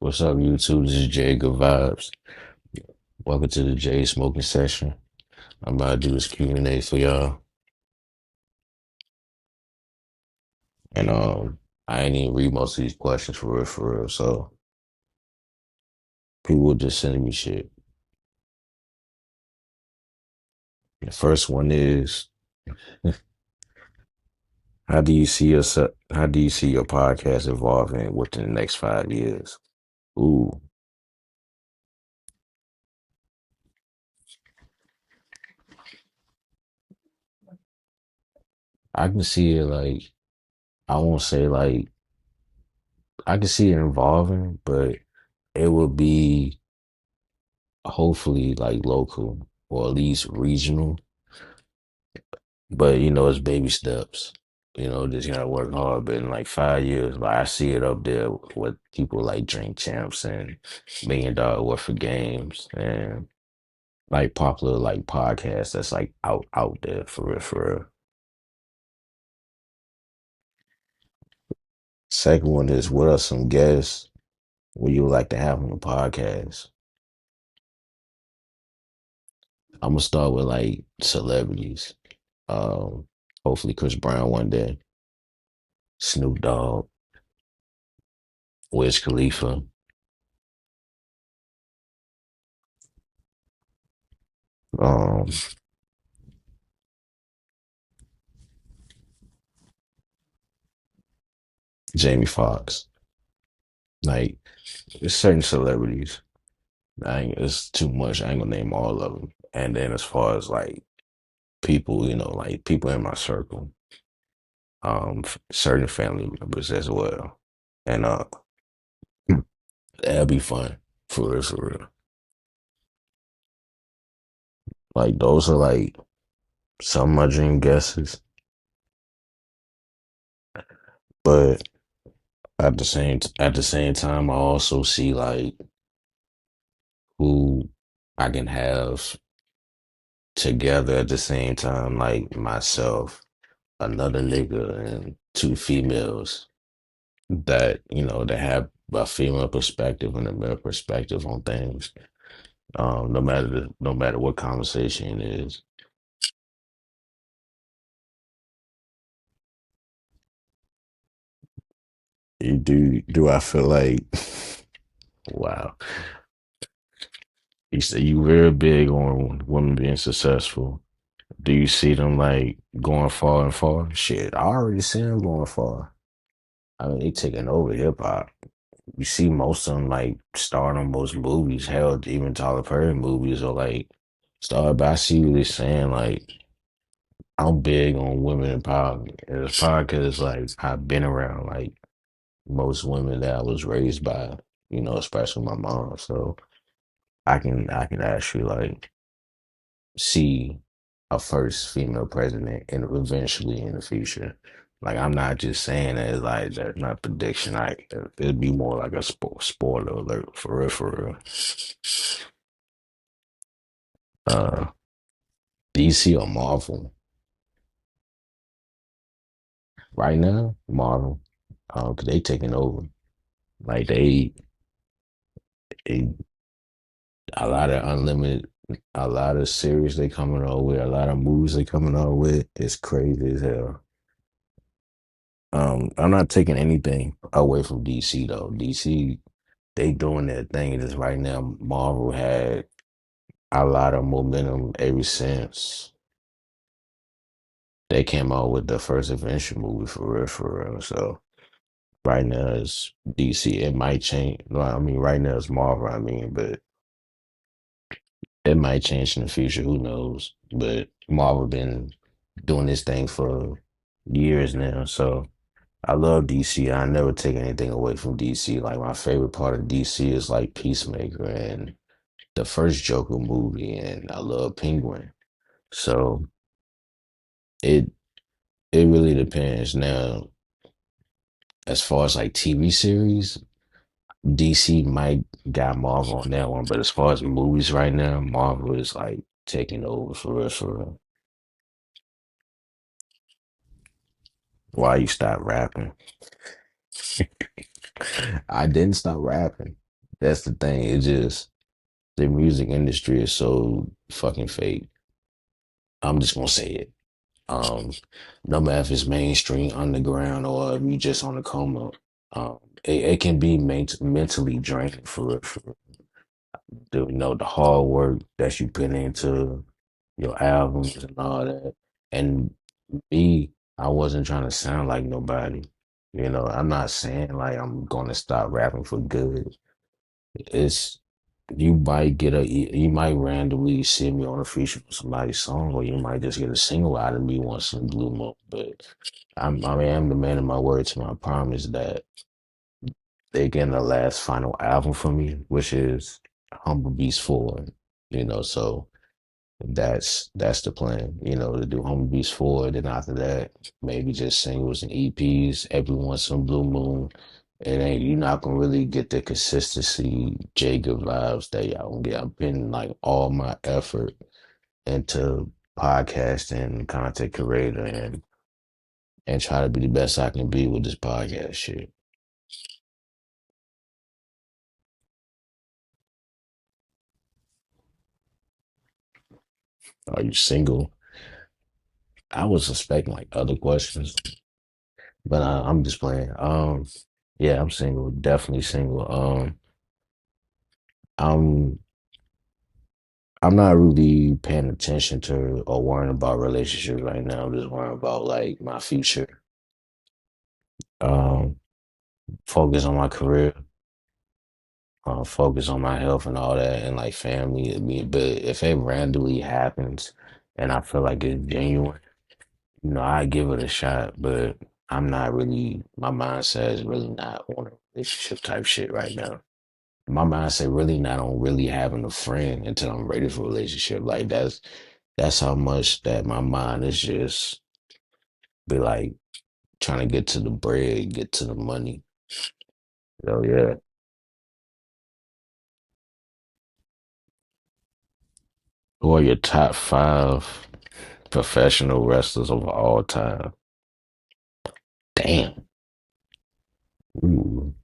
What's up, YouTube? This is Jay Good Vibes. Welcome to the Jay Smoking Session. I'm about to do this Q&A for y'all. And I ain't even read most of these questions for real, for real. So people were just sending me shit. The first one is, how do you see your podcast evolving within the next 5 years? Ooh, I can see it like I won't say like I can see it evolving, but it will be hopefully like local or at least regional. But it's baby steps. Just gotta work hard. But in like 5 years, like I see it up there with people like Drink Champs and $1 million worth of games and like popular like podcasts that's like out there for real, for real. Second one is, what are some guests would you like to have on the podcast? I'm gonna start with like celebrities. Um, Hopefully Chris Brown one day, Snoop Dogg, Wiz Khalifa, um, Jamie Foxx. Like, there's certain celebrities. It's too much. I ain't gonna name all of them. And then as far as like people, like people in my circle, certain family members as well. And that'll be fun for real, for real. Like those are like some of my dream guesses. But at the same time, I also see like who I can have together at the same time, like myself, another nigga, and two females that have a female perspective and a male perspective on things. No matter what conversation it is. Do I feel like wow. You say you very big on women being successful. Do you see them like going far and far? Shit, I already see them going far. I mean, they taking over hip hop. You see most of them like starring on most movies. Hell, even Tyler Perry movies are like starred. But I see what they're saying. Like, I'm big on women empowerment. And it's probably because like I've been around like most women that I was raised by. Especially my mom. So I can actually like see a first female president and eventually in the future. Like, I'm not just saying that, it's like that's not prediction. It'd be more like a spoiler alert for real, for real. Uh, DC or Marvel right now? Marvel, 'cause they taking over. Like they a lot of unlimited, a lot of series they coming out with, a lot of movies they coming out with. It's crazy as hell. I'm not taking anything away from DC though. DC, they doing their thing. Just right now, Marvel had a lot of momentum ever since they came out with the first Adventure movie for real, for real. So right now it's DC. It might change. Well, I mean, right now it's Marvel. I mean, but it might change in the future. Who knows? But Marvel been doing this thing for years now. So I love DC. I never take anything away from DC. Like, my favorite part of DC is like Peacemaker and the first Joker movie, and I love Penguin. So it it really depends. Now, as far as like TV series, DC might got Marvel on that one, but as far as movies right now, Marvel is like taking over for real, for real. Why you stop rapping? I didn't stop rapping. that's the thing. It just the music industry is so fucking fake. I'm just gonna say it. Um, no matter if it's mainstream, underground, or if you just on the come up, it can be mentally draining for real, for real. The hard work that you put into your albums and all that. And me, I wasn't trying to sound like nobody. I'm not saying like I'm gonna stop rapping for good. It's you might randomly see me on a feature with somebody's song, or you might just get a single out of me once in a blue moon. But I'm the man of my word to my promise that they getting the last final album from me, which is Humble Beast 4. So that's the plan, to do Humble Beast 4. Then after that, maybe just singles and EPs every once in a blue moon. It ain't you're not gonna really get the consistency Jacob vibes that y'all gonna get. I'm putting like all my effort into podcasting, content creator, and try to be the best I can be with this podcast shit. Are you single? I was suspecting like other questions, but I'm just playing. Yeah, I'm single, definitely single. I'm I'm not really paying attention to or worrying about relationships right now. I'm just worrying about like my future. Um, focus on my career, focus on my health and all that, and like family. But if it randomly happens, and I feel like it's genuine, I give it a shot. But I'm not really. My mindset is really not on a relationship type shit right now. My mindset really not on really having a friend until I'm ready for a relationship. Like that's how much that my mind is just be like trying to get to the bread, get to the money. So yeah. Who are your top five professional wrestlers of all time? Damn. Ooh.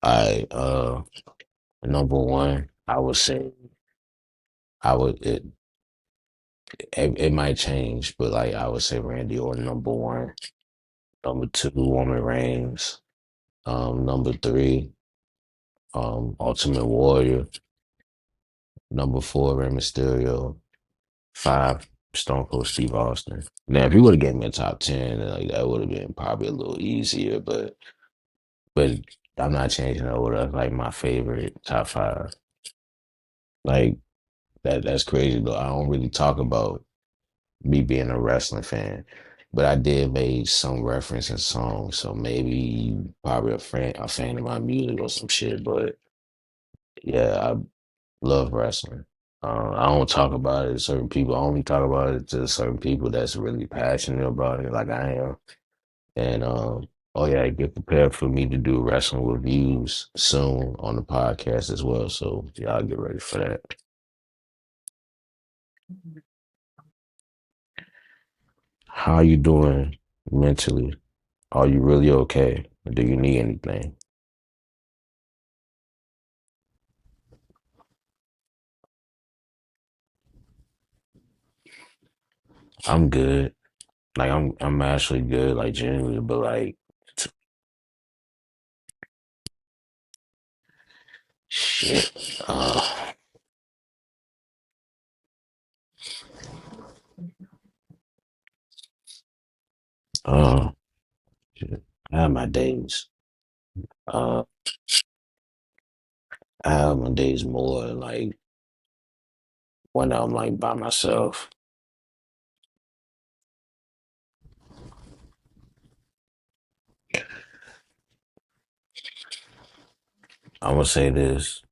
I number one, I would say I would it might change, but like I would say Randy Orton number one. Number two, Roman Reigns. Number three, Ultimate Warrior. Number four, Rey Mysterio. Five, Stone Cold Steve Austin. Now, if you would have given me a top 10, like that would have been probably a little easier, but I'm not changing the order. That's like my favorite top five. Like that's crazy though. I don't really talk about me being a wrestling fan, but I did make some reference in songs, so maybe you probably a fan of my music or some shit. But yeah, love wrestling. I don't talk about it to certain people. I only talk about it to certain people that's really passionate about it, like I am. And oh yeah, get prepared for me to do wrestling reviews soon on the podcast as well. So y'all get ready for that. How you doing mentally? Are you really okay? Do you need anything? I'm good. Like I'm actually good, like genuinely, but like t- shit. Uh, shit. I have my days. Uh, I have my days more like when I'm like by myself. I'm gonna say this: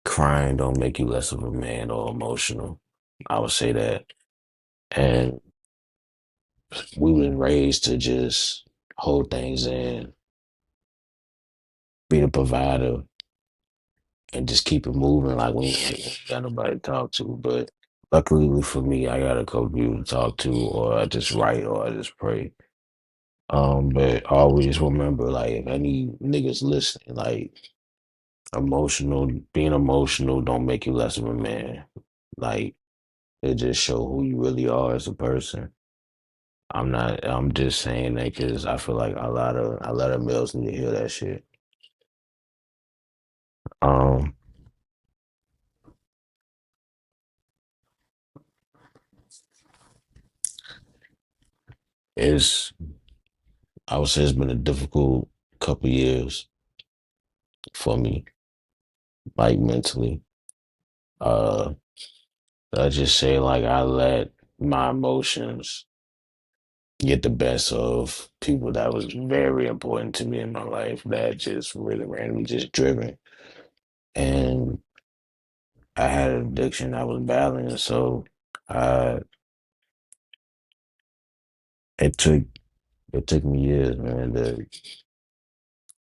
crying don't make you less of a man or emotional. I would say that, and we been raised to just hold things in, be the provider, and just keep it moving. Like we ain't got nobody to talk to. But luckily for me, I got a couple people to talk to, or I just write, or I just pray. But always remember, like, if any niggas listening, like, being emotional don't make you less of a man. Like, it just show who you really are as a person. I'm just saying that because I feel like a lot of males need to hear that shit. Um, it's I would say it's been a difficult couple years for me, like mentally. Uh, I just say like I let my emotions get the best of people that was very important to me in my life that just really randomly just driven. And I had an addiction I was battling, so uh, it took it took me years, man.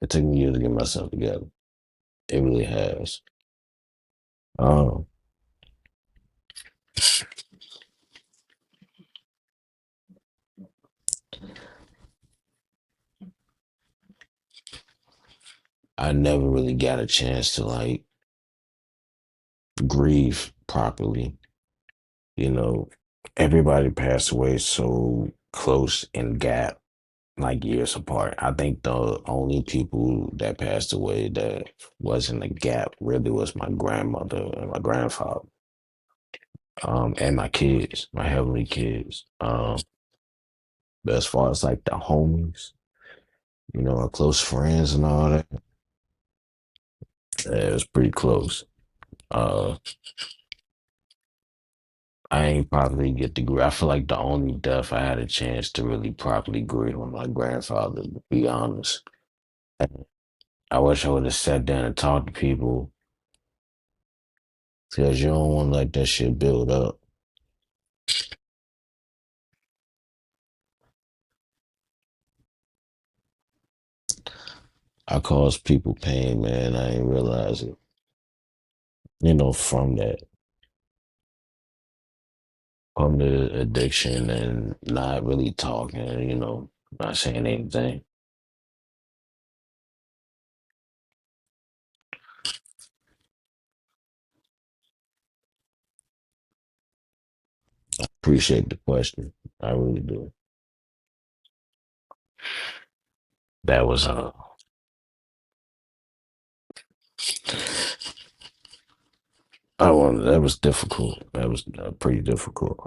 It took me years to get myself together. It really has. Um, I never really got a chance to like grieve properly. You know, everybody passed away so close in gap, like years apart. I think the only people that passed away that wasn't a gap really was my grandmother and my grandfather, and my kids, my heavenly kids. But as far as like the homies, our close friends and all that, it was pretty close. Uh, I ain't probably get to grieve. I feel like the only death I had a chance to really properly grieve with my grandfather, to be honest. I wish I would have sat down and talked to people because you don't want to let that shit build up. I cause people pain, man. I ain't realize it. From from the addiction and not really talking, not saying anything. Appreciate the question. I really do. That was that was difficult. That was pretty difficult.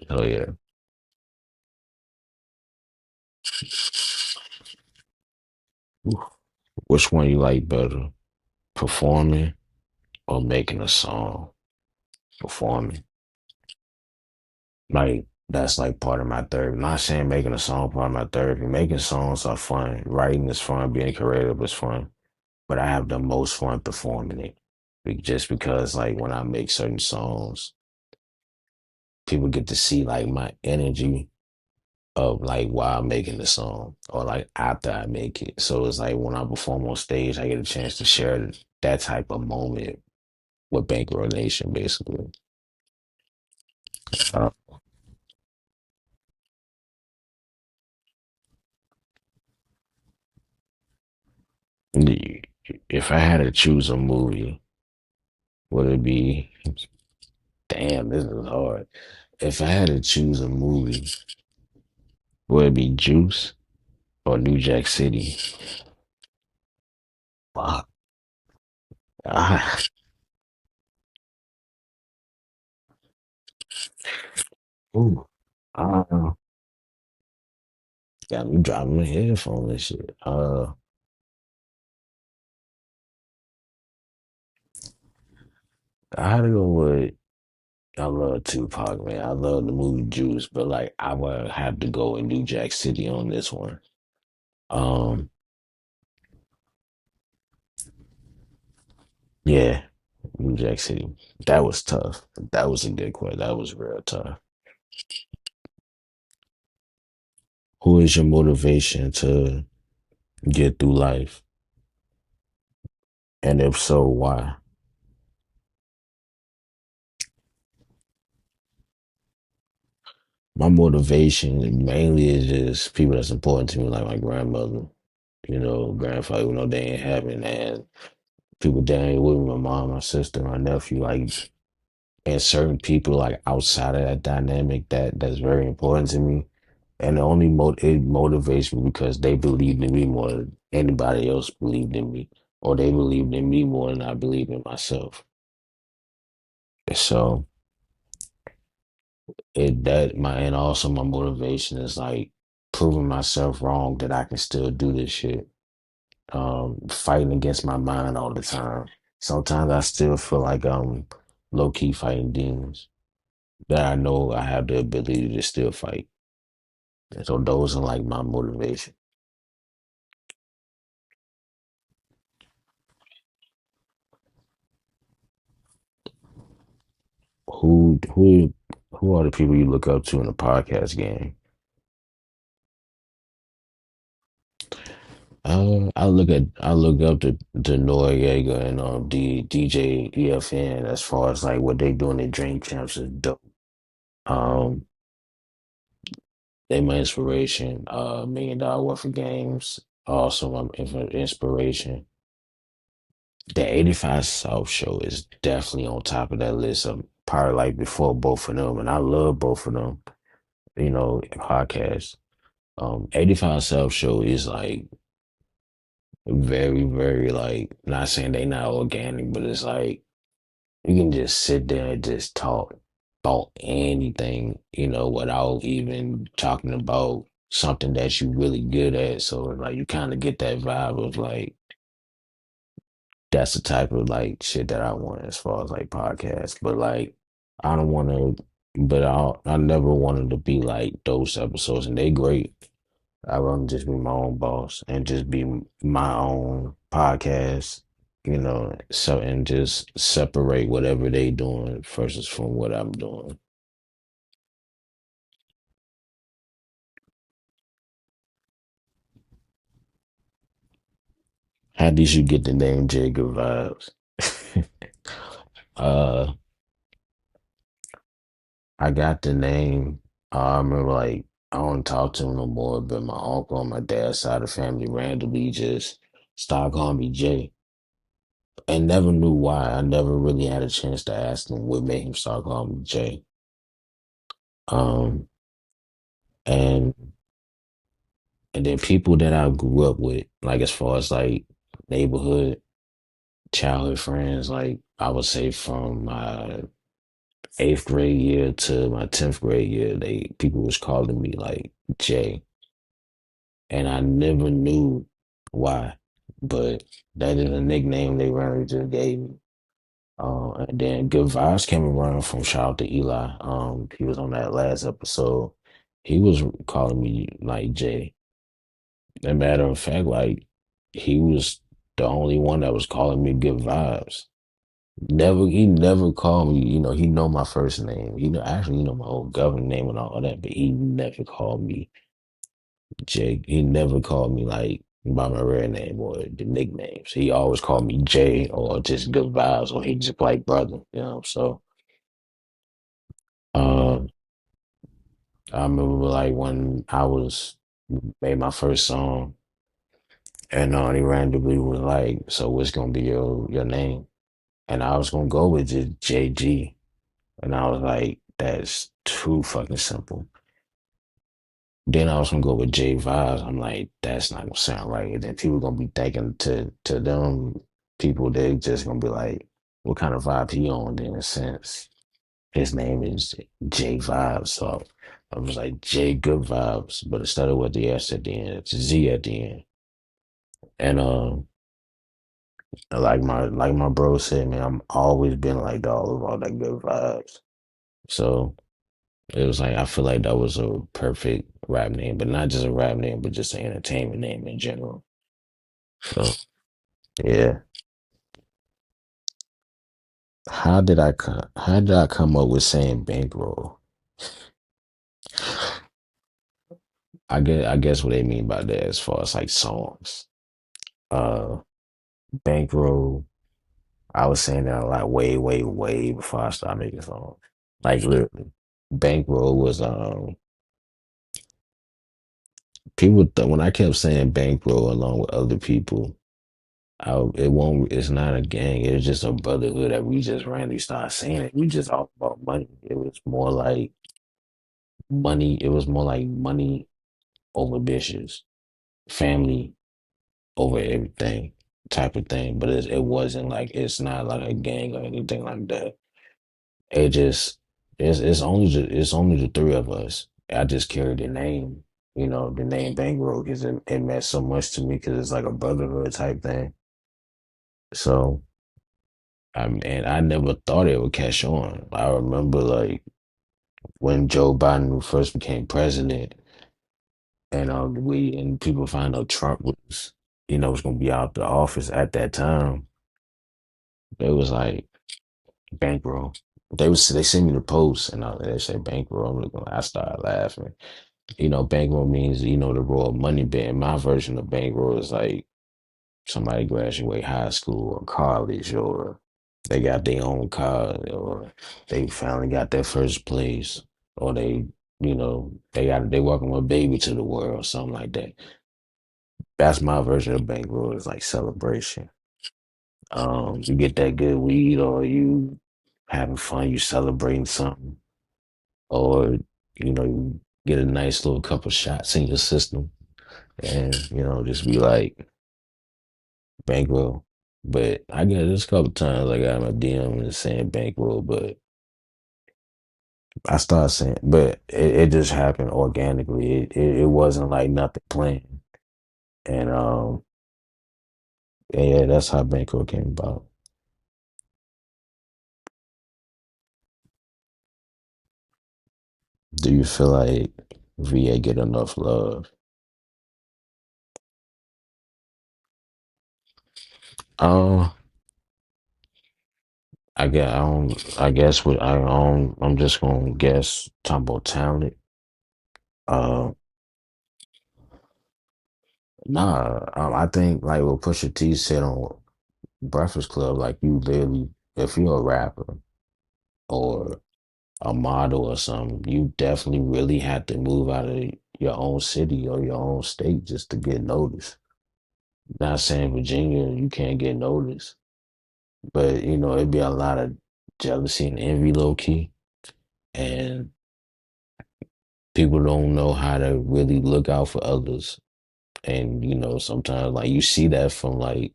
Oh yeah. Ooh. Which one you like better? Performing or making a song? Performing. Like that's like part of my therapy. Not saying making a song part of my therapy. Making songs are fun. Writing is fun. Being creative is fun. But I have the most fun performing it. Just because like when I make certain songs, people get to see like my energy of like while I'm making the song or like after I make it. So it's like when I perform on stage, I get a chance to share that type of moment with Bankroll Nation, basically. Uh, if I had to choose a movie, would it be? Damn, this is hard. If I had to choose a movie, would it be Juice or New Jack City? Fuck. Ah, ooh. Uh, got me dropping my headphone and shit. I had to go with. I love Tupac, man. I love the movie Juice, but like I would have to go with New Jack City on this one. Um, yeah, New Jack City. That was tough. That was a good question. That was real tough. Who is your motivation to get through life? And if so, why? my motivation mainly is just people that's important to me, like my grandmother, grandfather, they ain't having, and people that ain't with me, my mom, my sister, my nephew, like, and certain people like outside of that dynamic that's very important to me. And the only it motivates me because they believed in me more than anybody else believed in me, or they believed in me more than I believe in myself. So and also my motivation is like proving myself wrong that I can still do this shit. Fighting against my mind all the time. Sometimes I still feel like I'm low key fighting demons that I know I have the ability to still fight. And so those are like my motivation. Who are the people you look up to in the podcast game? I look up to Noriega and DJ EFN as far as like what they doing in Dream Champs is dope. Um, they my inspiration. $1 million worth of games. Also my inspiration. The 85 South show is definitely on top of that list. Probably like before both of them, and I love both of them. Podcasts. 85 South show is like very, very like not saying they not organic, but it's like you can just sit there and just talk about anything, without even talking about something that you really good at. So like you kind of get that vibe of like that's the type of like shit that I want as far as like podcasts. But like I don't want to, but I never wanted to be like those episodes, and they great. I want to just be my own boss and just be my own podcast, so and just separate whatever they doing versus from what I'm doing. How did you get the name J Good Vibes? uh, I got the name. I remember like I don't talk to him no more, but my uncle on my dad's side of the family randomly just started calling me Jay, and never knew why. I never really had a chance to ask him what made him start calling me Jay. Um, and and then people that I grew up with, like as far as like neighborhood, childhood friends, like I would say from my eighth grade year to my 10th grade year, they people was calling me like Jay, and I never knew why, but that is a nickname they randomly just gave me. And then Good Vibes came around from shout out to Eli. He was on that last episode. He was calling me like Jay. As a matter of fact, like he was the only one that was calling me Good Vibes. He never called me. He know my first name. Actually, my whole government name and all that. But he never called me Jay. He never called me like by my real name or the nicknames. He always called me Jay or just Good Vibes or he just like brother. So uh, I remember like when I was made my first song, and he randomly was like, "So what's gonna be your name?" And I was gonna go with just JG, and I was like, "That's too fucking simple." Then I was gonna go with J Vibes. I'm like, "That's not gonna sound right." And then people gonna be thinking to them people, they just gonna be like, "What kind of vibe he on?" Then in a sense, his name is J Vibes, so I was like J Good Vibes, but instead of with the S at the end, it's Z at the end. And like my bro said, man, I'm always been like all of all that good vibes. So it was like I feel like that was a perfect rap name, but not just a rap name, but just an entertainment name in general. So yeah. How did I come up with saying bankroll? I guess what they mean by that as far as like songs. Uh Bankroll, I was saying that a lot way, way, way before I started making songs. Like literally. Bankroll was when I kept saying bankroll along with other people, it won't. It's not a gang. It's just a brotherhood that we just randomly started saying it. We just all about money. It was more like money. It was more like money over bitches, family over everything type of thing. But it wasn't like it's not like a gang or anything like that. It just it's only the three of us. I just carry the name, the name Bankroll because it meant so much to me because it's like a brotherhood type thing. So and I never thought it would catch on. I remember like when Joe Biden first became president, and people find out Trump was gonna be out the office at that time. It was like bankroll. They sent me the post and they say bankroll. I'm looking, I started laughing. Bankroll means the raw money bit. My version of bankroll is like somebody graduate high school or college, or they got their own car, or they finally got their first place, or they welcome a baby to the world, or something like that. That's my version of bankroll. Is like celebration. You get that good weed, or you having fun, you celebrating something, or you get a nice little couple shots in your system, and just be like bankroll. But I get this couple times I got my DM and saying bankroll, but I started saying, but it just happened organically. It wasn't like nothing planned, and yeah, that's how bankroll came about. Do you feel like VA get enough love? Um, I guess what I'm just gonna guess talking about talent. Uh, nah, I think like what Pusha T said on Breakfast Club, like you literally, if you're a rapper or a model or something, you definitely really have to move out of your own city or your own state just to get noticed. Not saying Virginia, you can't get noticed, but it'd be a lot of jealousy and envy low key, and people don't know how to really look out for others. And sometimes like you see that from like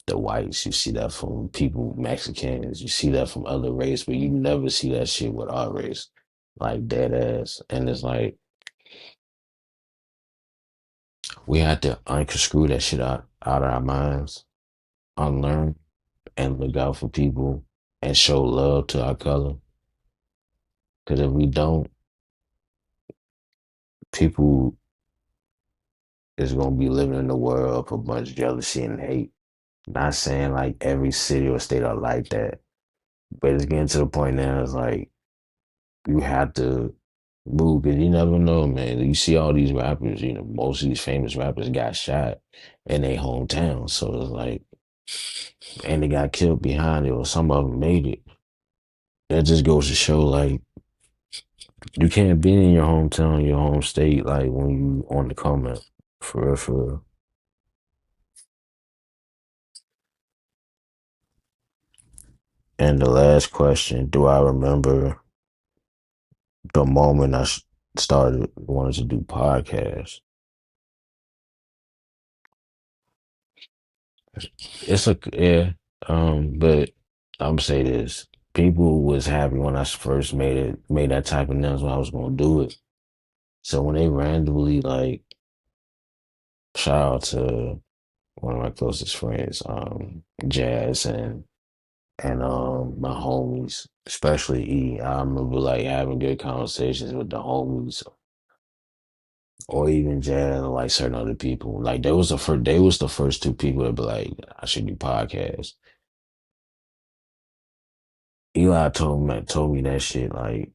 the whites, you see that from people Mexicans, you see that from other race, but you never see that shit with our race, like dead ass. And it's like we had to unscrew that shit out of our minds, unlearn, and look out for people and show love to our color. Because if we don't, people is gonna be living in a world of a bunch of jealousy and hate. Not saying like every city or state are like that, but it's getting to the point now. It's like you have to move because you never know, man. You see all these rappers, most of these famous rappers got shot in their hometown. So it's like, and they got killed behind it, or some of them made it. That just goes to show, like, you can't be in your hometown, your home state, like when you on the come up. For real, for real. And the last question, do I remember the moment started wanting to do podcasts? It's a yeah, but I'm say this: people was happy when I first made that type of announcement I was gonna do it. So when they randomly like shout out to one of my closest friends, Jazz and my homies, especially E. I remember like having good conversations with the homies, or even Jazz, or like certain other people. Like they was the first two people to be like, I should do podcasts. Eli told me that shit like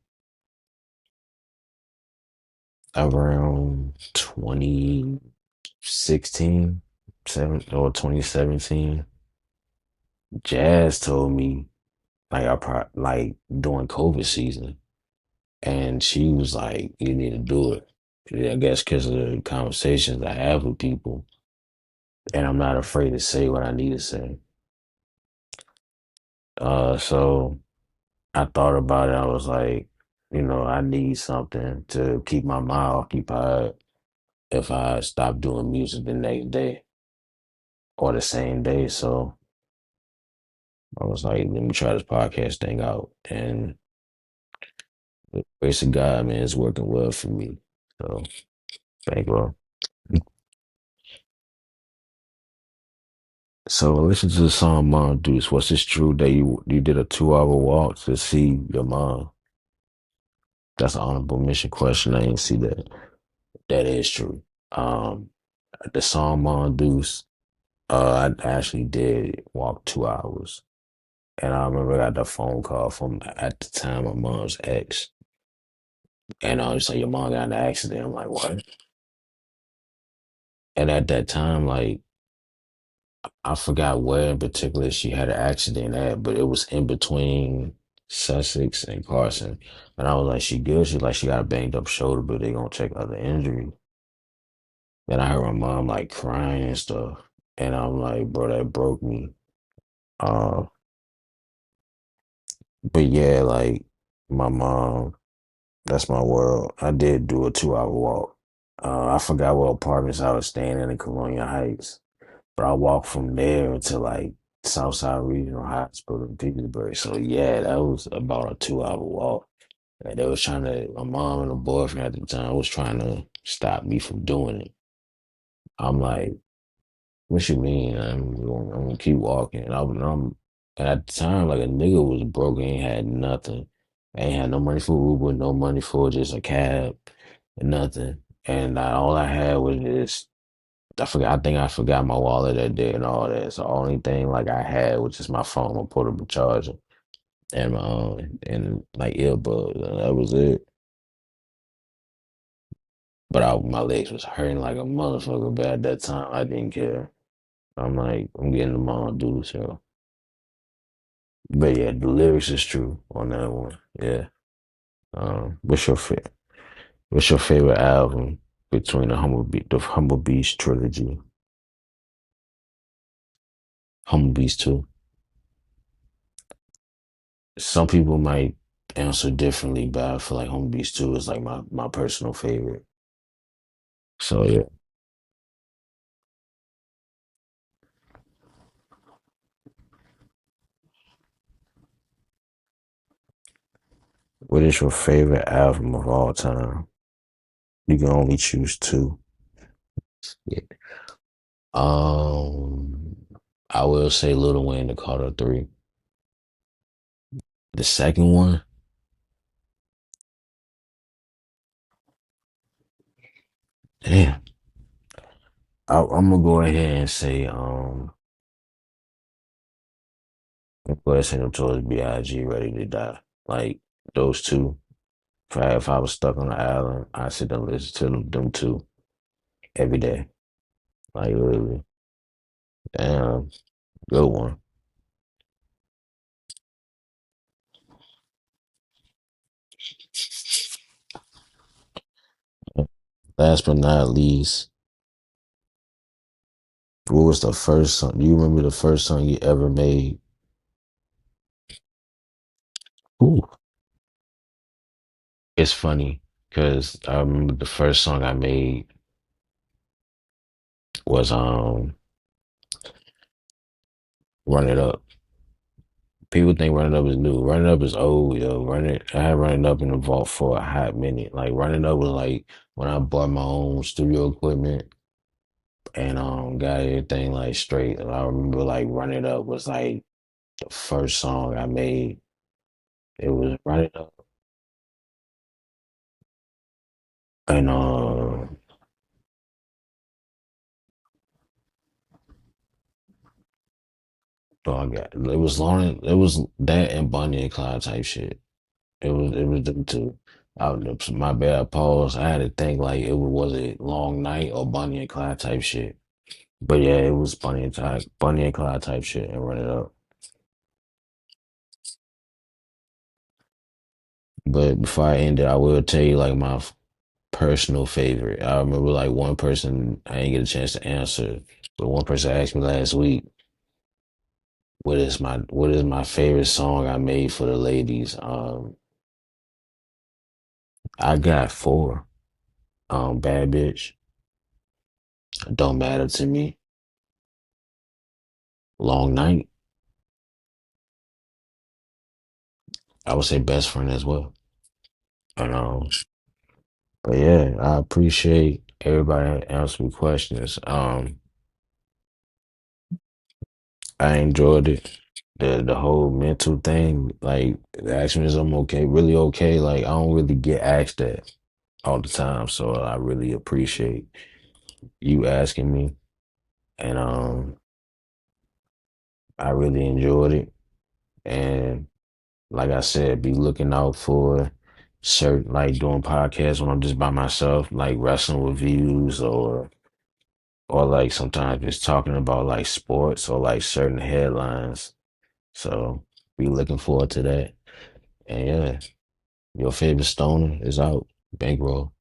around 2016, 2017. Jazz told me like during COVID season, and she was like, "You need to do it." I guess because of the conversations I have with people, and I'm not afraid to say what I need to say. So I thought about it. I was like, I need something to keep my mind occupied if I stop doing music the next day or the same day. So I was like, let me try this podcast thing out. And the grace of God, man, it's working well for me. So Bankroll. So listen to the song Mom Deuce. Was this true that you did a 2 hour walk to see your mom? That's an honorable mission question. I didn't see that. That is true. Um the song Mom Deuce, I actually did walk 2 hours. And I remember I got the phone call from at the time my mom's ex. And I was like, your mom got in an accident. I'm like, what? And at that time, like I forgot where in particular she had an accident at, but it was in between Sussex and Carson. And I was like, she good? She like she got a banged up shoulder, but they gonna check other injury. Then I heard my mom like crying and stuff. And I'm like, bro, that broke me. Uh, but yeah, like my mom, that's my world. I did do a 2 hour walk. I forgot what apartments I was staying in Colonial Heights. But I walked from there to like Southside Regional Hospital in Petersburg. So yeah, that was about a 2 hour walk. And they was trying to, my mom and her boyfriend at the time was trying to stop me from doing it. I'm like, what you mean? I'm gonna keep walking. And at the time, like a nigga was broke, ain't had nothing. Ain't had no money for Uber, no money for just a cab, and nothing. And all I had was this I forgot. I think I forgot my wallet that day and all that. So the only thing like I had was just my phone, my portable charger, and my and like earbuds. And that was it. But my legs was hurting like a motherfucker. But at that time, I didn't care. I'm like, I'm getting the mom do so. But yeah, the lyrics is true on that one. Yeah. What's your favorite album between the Humble Beast trilogy? Humble Beast 2. Some people might answer differently, but I feel like Home Beast 2 is like my personal favorite. So yeah. What is your favorite album of all time? You can only choose two. Yeah. Um I will say Little Wayne, the Carter 3. The second one, damn. I'm gonna go ahead and say go ahead and send them towards B.I.G. Ready to Die. Like those two. If I was stuck on the island, I'd sit and listen to them two every day. Like literally. Damn, good one. Last but not least, what was the first song? Do you remember the first song you ever made? Ooh. It's funny because I remember the first song I made was Run It Up. People think Run It Up is new. Run It Up is old, yo. I had Run It Up in the vault for a hot minute. Like Run It Up was like when I bought my own studio equipment and got everything like straight. And I remember like Run It Up was like the first song I made. It was Run It Up and so I got it was that and Bonnie and Clyde type shit. It was them two. My bad pause. I had to think like was it Long Night or Bonnie and Clyde type shit. But yeah, it was Bonnie and Clyde type shit and Run It Up. But before I end it, I will tell you like my personal favorite. I remember like one person I didn't get a chance to answer, but one person asked me last week, what is my favorite song I made for the ladies?" I got four. Bad bitch, don't matter to me, long night. I would say best friend as well. And but yeah, I appreciate everybody answering questions. I enjoyed it. The whole mental thing, like asking me is I'm okay, really okay. Like I don't really get asked that all the time. So I really appreciate you asking me. And I really enjoyed it. And like I said, be looking out for certain like doing podcasts when I'm just by myself, like wrestling reviews or like sometimes just talking about like sports or like certain headlines. So be looking forward to that. And yeah, your favorite stoner is out. Bankroll.